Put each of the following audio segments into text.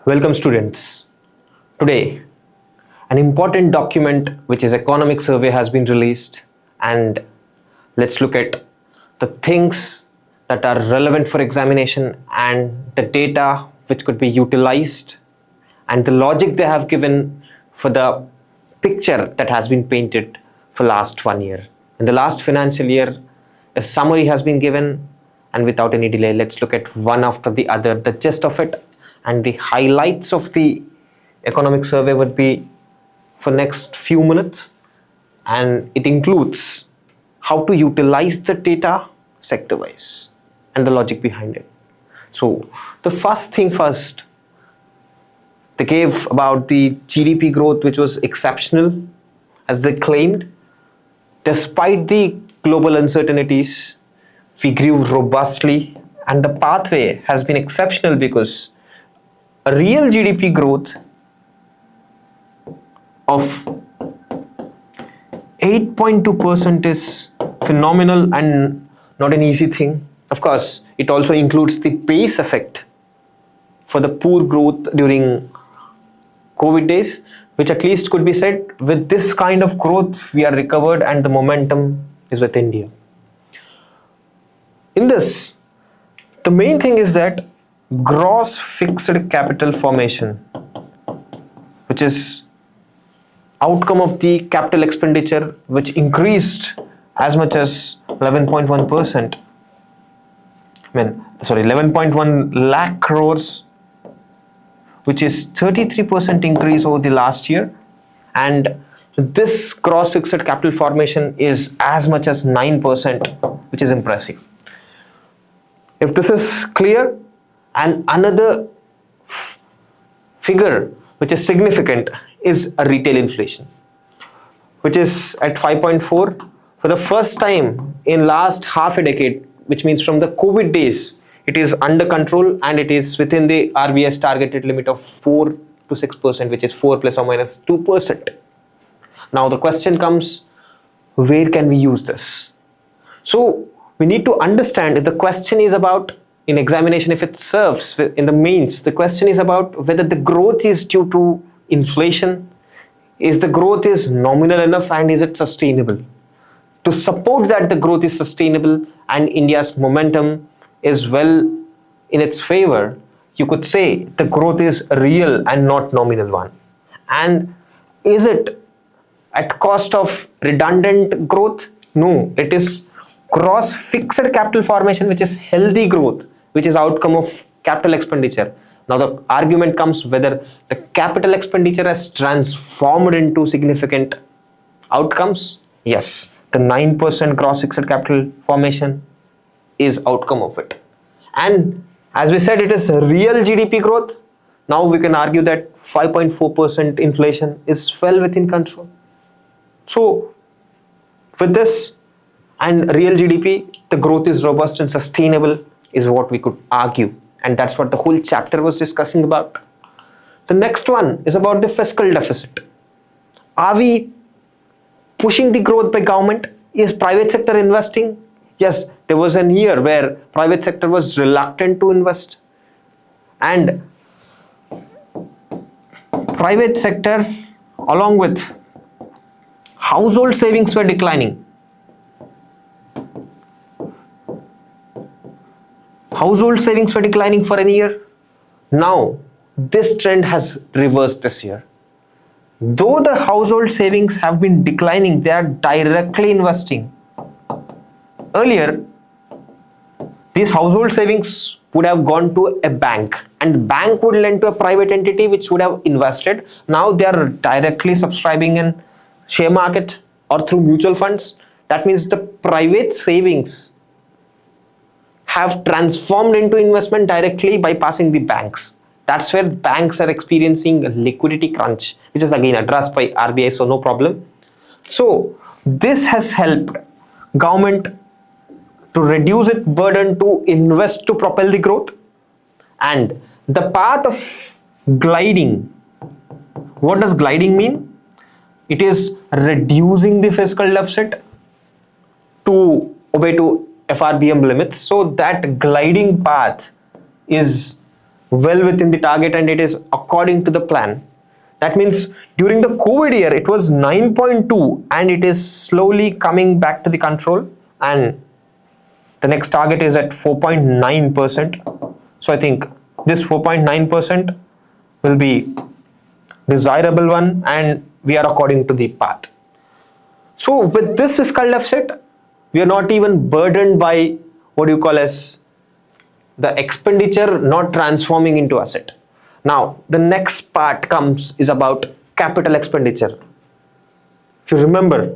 Welcome students. Today, an important document which is economic survey has been released, and let's look at the things that are relevant for examination and the data which could be utilized and the logic they have given for the picture that has been painted for last 1 year. In the last financial year, a summary has been given, and without any delay, let's look at one after the other, the gist of it and the highlights of the economic survey would be for next few minutes, and it includes how to utilize the data sector wise and the logic behind it. So the first thing first, they gave about the GDP growth, which was exceptional as they claimed. Despite the global uncertainties, we grew robustly, and the pathway has been exceptional because a real GDP growth of 8.2% is phenomenal and not an easy thing. Of course, it also includes the base effect for the poor growth during COVID days, which at least could be said with this kind of growth we are recovered and the momentum is with India. In this, the main thing is that gross fixed capital formation, which is outcome of the capital expenditure, which increased as much as 11.1%. 11.1 lakh crores, which is 33% increase over the last year. And this gross fixed capital formation is as much as 9%, which is impressive. If this is clear, and another figure which is significant is a retail inflation, which is at 5.4 for the first time in last half a decade, which means from the COVID days, it is under control and it is within the RBI's targeted limit of 4 to 6%, which is 4 plus or minus 2%. Now the question comes, where can we use this? So we need to understand, if the question is about in examination, if it serves in the mains, the question is about whether the growth is due to inflation, is the growth is nominal enough, and is it sustainable? To support that the growth is sustainable and India's momentum is well in its favor, you could say the growth is real and not nominal one. And is it at cost of redundant growth? No, it is gross fixed capital formation, which is healthy growth, which is outcome of capital expenditure. Now the argument comes whether the capital expenditure has transformed into significant outcomes. Yes, the 9% gross fixed capital formation is outcome of it. And as we said, it is real GDP growth. Now we can argue that 5.4% inflation is well within control. So with this and real GDP, the growth is robust and sustainable is what we could argue. And that's what the whole chapter was discussing about. The next one is about the fiscal deficit. Are we pushing the growth by government? Is private sector investing? Yes, there was a year where private sector was reluctant to invest. And private sector along with household savings were declining. Household savings were declining for a year. Now, this trend has reversed this year. Though the household savings have been declining, they are directly investing. Earlier, these household savings would have gone to a bank, and bank would lend to a private entity which would have invested. Now they are directly subscribing in share market or through mutual funds. That means the private savings have transformed into investment directly bypassing the banks. That's where banks are experiencing a liquidity crunch, which is again addressed by RBI, so no problem. So this has helped government to reduce its burden to invest to propel the growth. And the path of gliding, what does gliding mean? It is reducing the fiscal deficit to obey to FRBM limits. So that gliding path is well within the target and it is according to the plan. That means during the COVID year, it was 9.2 and it is slowly coming back to the control, and the next target is at 4.9%. So I think this 4.9% will be desirable one and we are according to the path. So with this fiscal deficit, we are not even burdened by what you call as the expenditure not transforming into asset. Now the next part is about capital expenditure. If you remember,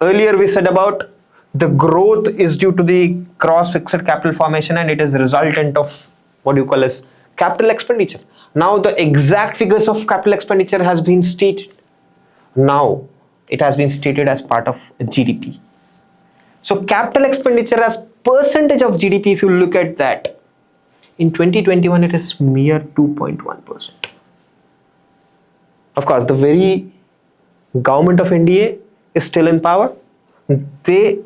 earlier we said about the growth is due to the cross fixed capital formation and it is resultant of what you call as capital expenditure. Now the exact figures of capital expenditure has been stated. Now it has been stated as part of GDP. So capital expenditure as percentage of GDP, if you look at that, in 2021 it is mere 2.1%. Of course, the very government of India is still in power. They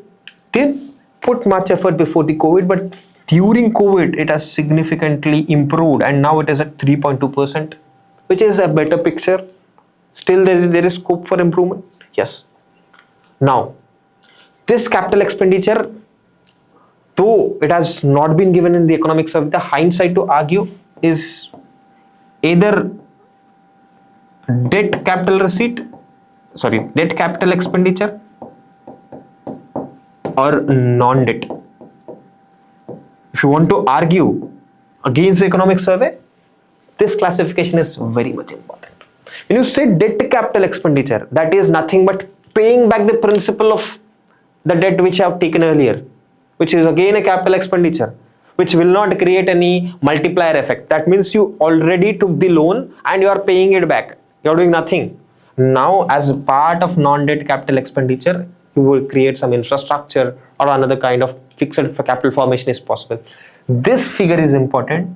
did put much effort before the COVID, but during COVID it has significantly improved and now it is at 3.2%, which is a better picture. Still there is scope for improvement. Yes. Now, this capital expenditure, though it has not been given in the economic survey, the hindsight to argue is either debt capital expenditure or non-debt. If you want to argue against the economic survey, this classification is very much important. When you say debt capital expenditure, that is nothing but paying back the principal of the debt which you have taken earlier, which is again a capital expenditure, which will not create any multiplier effect. That means you already took the loan and you are paying it back. You are doing nothing. Now, as a part of non-debt capital expenditure, you will create some infrastructure or another kind of fixed capital formation is possible. This figure is important,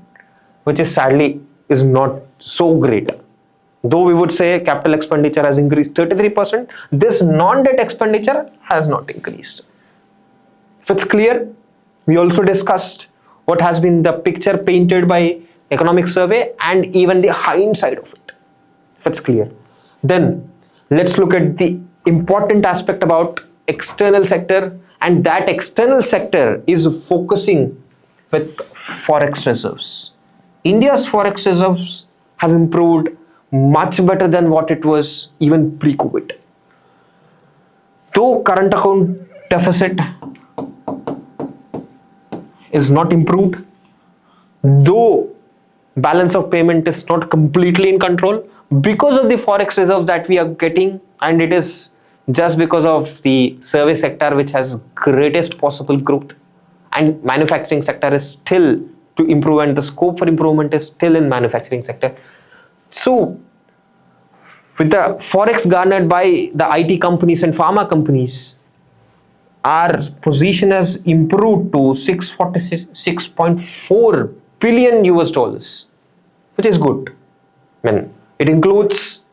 which is sadly is not so great. Though we would say capital expenditure has increased 33%, this non-debt expenditure has not increased. If it's clear, we also discussed what has been the picture painted by economic survey and even the hindsight of it. If it's clear, then let's look at the important aspect about external sector, and that external sector is focusing with forex reserves. India's forex reserves have improved much better than what it was even pre-COVID. Though current account deficit is not improved, though balance of payment is not completely in control because of the forex reserves that we are getting, and it is just because of the service sector which has greatest possible growth, and manufacturing sector is still to improve and the scope for improvement is still in manufacturing sector. So with the forex garnered by the IT companies and pharma companies, our position has improved to 646.4 billion US dollars, which is good. I mean, it includes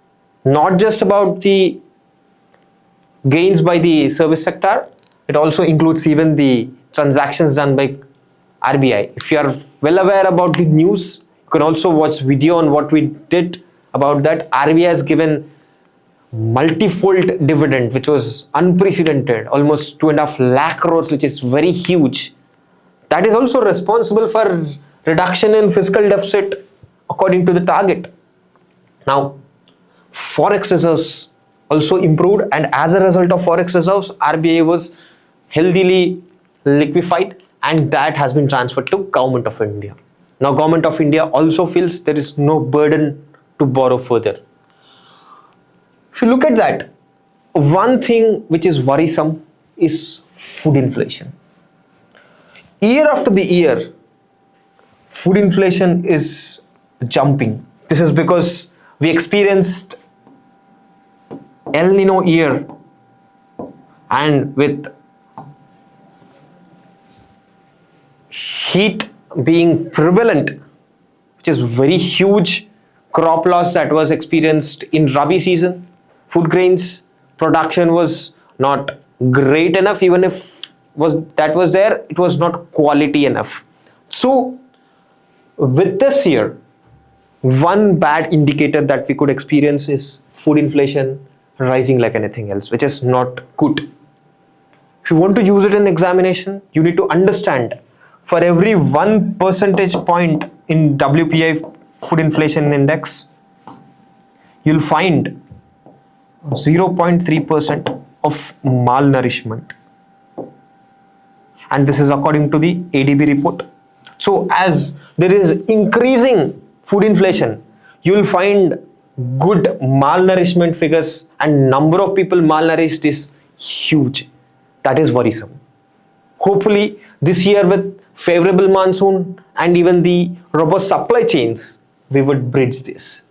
not just about the gains by the service sector, it also includes even the transactions done by RBI. If you are well aware about the news, you can also watch video on what we did about that. RBI has given multifold dividend, which was unprecedented, almost 2.5 lakh crores, which is very huge. That is also responsible for reduction in fiscal deficit according to the target. Now, forex reserves also improved, and as a result of forex reserves, RBI was healthily liquefied, and that has been transferred to Government of India. Now, Government of India also feels there is no burden to borrow further. If you look at that, one thing which is worrisome is food inflation. Year after the year, food inflation is jumping. This is because we experienced El Nino year, and with heat being prevalent, which is very huge crop loss that was experienced in Rabi season, food grains production was not great enough. Even if that was there, it was not quality enough. So with this year, one bad indicator that we could experience is food inflation rising like anything else, which is not good. If you want to use it in examination, you need to understand for every 1 percentage point in WPI food inflation index, you'll find 0.3% of malnourishment. And this is according to the ADB report. So as there is increasing food inflation, you will find good malnourishment figures, and number of people malnourished is huge. That is worrisome. Hopefully this year with favorable monsoon and even the robust supply chains, we would bridge this.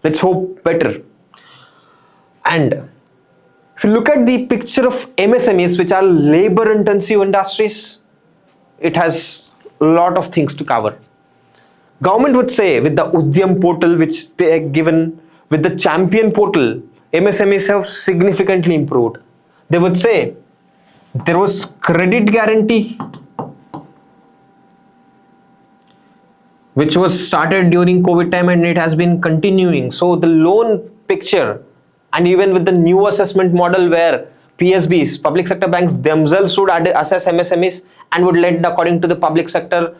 Let's hope better. And if you look at the picture of MSMEs, which are labor intensive industries, it has a lot of things to cover. Government would say with the Udyam portal, which they are given, with the champion portal, MSMEs have significantly improved. They would say there was credit guarantee which was started during COVID time and it has been continuing. So the loan picture, and even with the new assessment model where PSBs, public sector banks themselves would assess MSMEs and would lend according to the public sector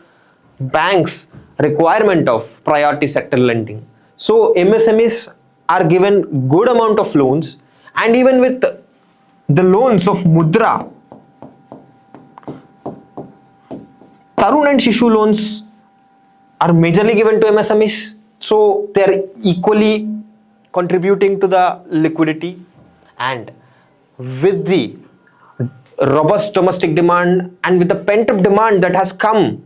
banks requirement of priority sector lending. So MSMEs are given good amount of loans, and even with the loans of Mudra, Tarun and Shishu loans are majorly given to MSMEs. So they are equally contributing to the liquidity, and with the robust domestic demand and with the pent-up demand that has come,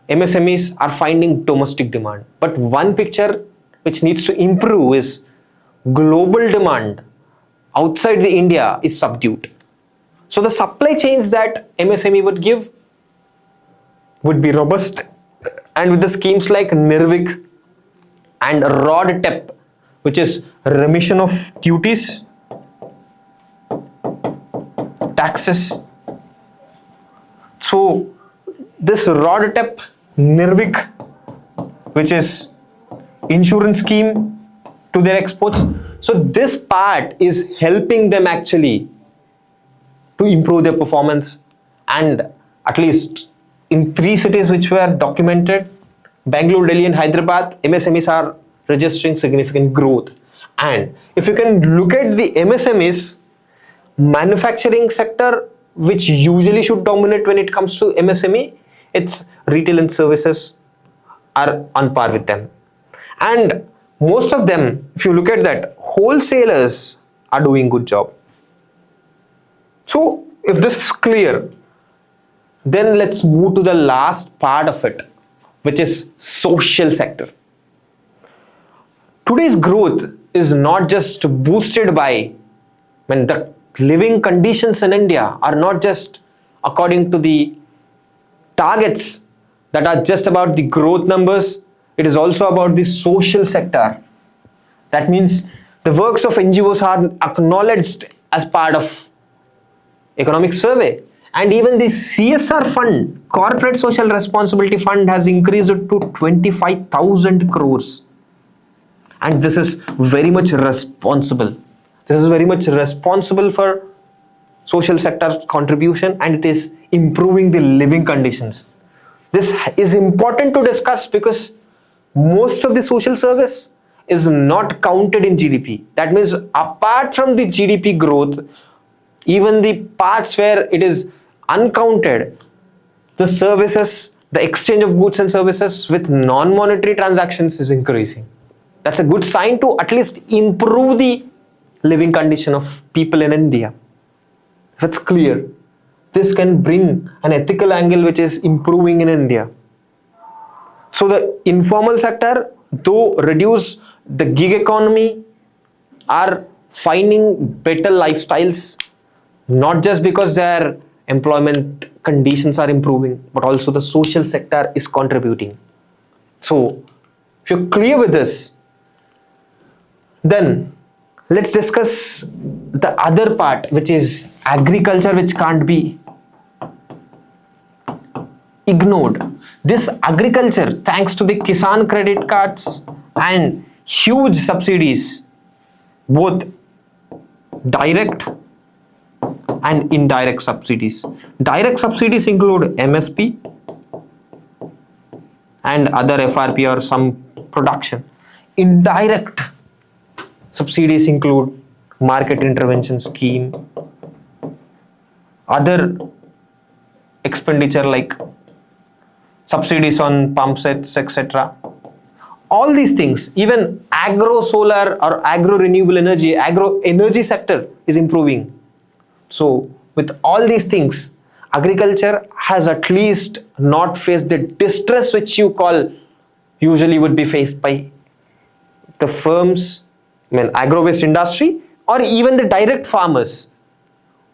MSMEs are finding domestic demand. But one picture which needs to improve is global demand outside the India is subdued. So the supply chains that MSME would give would be robust, and with the schemes like Nirvik and RODTEP, which is remission of duties, taxes. So this RODTEP, Nirvik, which is insurance scheme to their exports. So this part is helping them actually to improve their performance, and at least in 3 cities which were documented, Bangalore, Delhi and Hyderabad, MSMEs are registering significant growth. And if you can look at the MSMEs, manufacturing sector, which usually should dominate when it comes to MSME, its retail and services are on par with them. And most of them, if you look at that, wholesalers are doing good job. So if this is clear, then let's move to the last part of it, which is social sector. Today's growth is not just boosted by, the living conditions in India are not just according to the targets that are just about the growth numbers. It is also about the social sector. That means the works of NGOs are acknowledged as part of economic survey. And even the CSR fund, Corporate Social Responsibility Fund, has increased it to 25,000 crores. And this is very much responsible. This is very much responsible for social sector contribution, and it is improving the living conditions. This is important to discuss because most of the social service is not counted in GDP. That means apart from the GDP growth, even the parts where it is uncounted, the services, the exchange of goods and services with non-monetary transactions is increasing. That's a good sign to at least improve the living condition of people in India. If it's clear, this can bring an ethical angle which is improving in India. So the informal sector, though reduce the gig economy, are finding better lifestyles, not just because their employment conditions are improving, but also the social sector is contributing. So if you're clear with this, then let's discuss the other part, which is agriculture, which can't be ignored. This agriculture, thanks to the Kisan credit cards and huge subsidies, both direct and indirect subsidies. Direct subsidies include MSP and other FRP or some production. Indirect subsidies include market intervention scheme, other expenditure like subsidies on pump sets, etc. All these things, even agro solar or agro renewable energy, agro energy sector is improving. So with all these things, agriculture has at least not faced the distress which you call usually would be faced by the firms, I mean agro-based industry, or even the direct farmers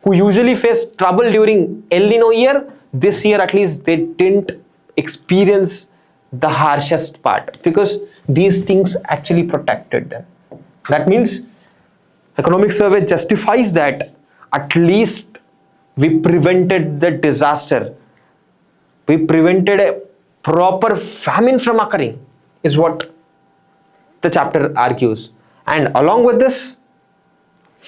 who usually face trouble during El Nino year. This year at least they didn't experience the harshest part because these things actually protected them. That means economic survey justifies that at least we prevented the disaster. We prevented a proper famine from occurring, is what the chapter argues. And along with this,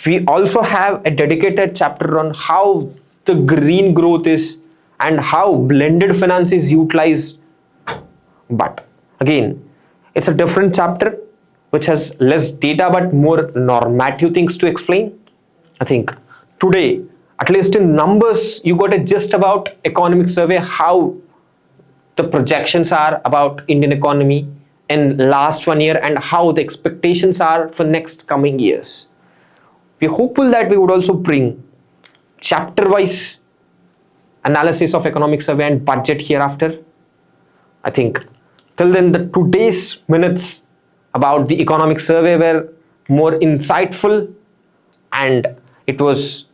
we also have a dedicated chapter on how the green growth is and how blended finance is utilized. But again, it's a different chapter which has less data but more normative things to explain. I think today, at least in numbers, you got a gist about economic survey, how the projections are about Indian economy in last 1 year and how the expectations are for next coming years. We're hopeful that we would also bring chapter-wise analysis of economic survey and budget hereafter. I think till then the today's minutes about the economic survey were more insightful and it was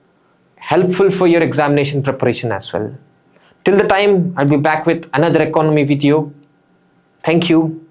helpful for your examination preparation as well. Till the time, I'll be back with another economy video. Thank you.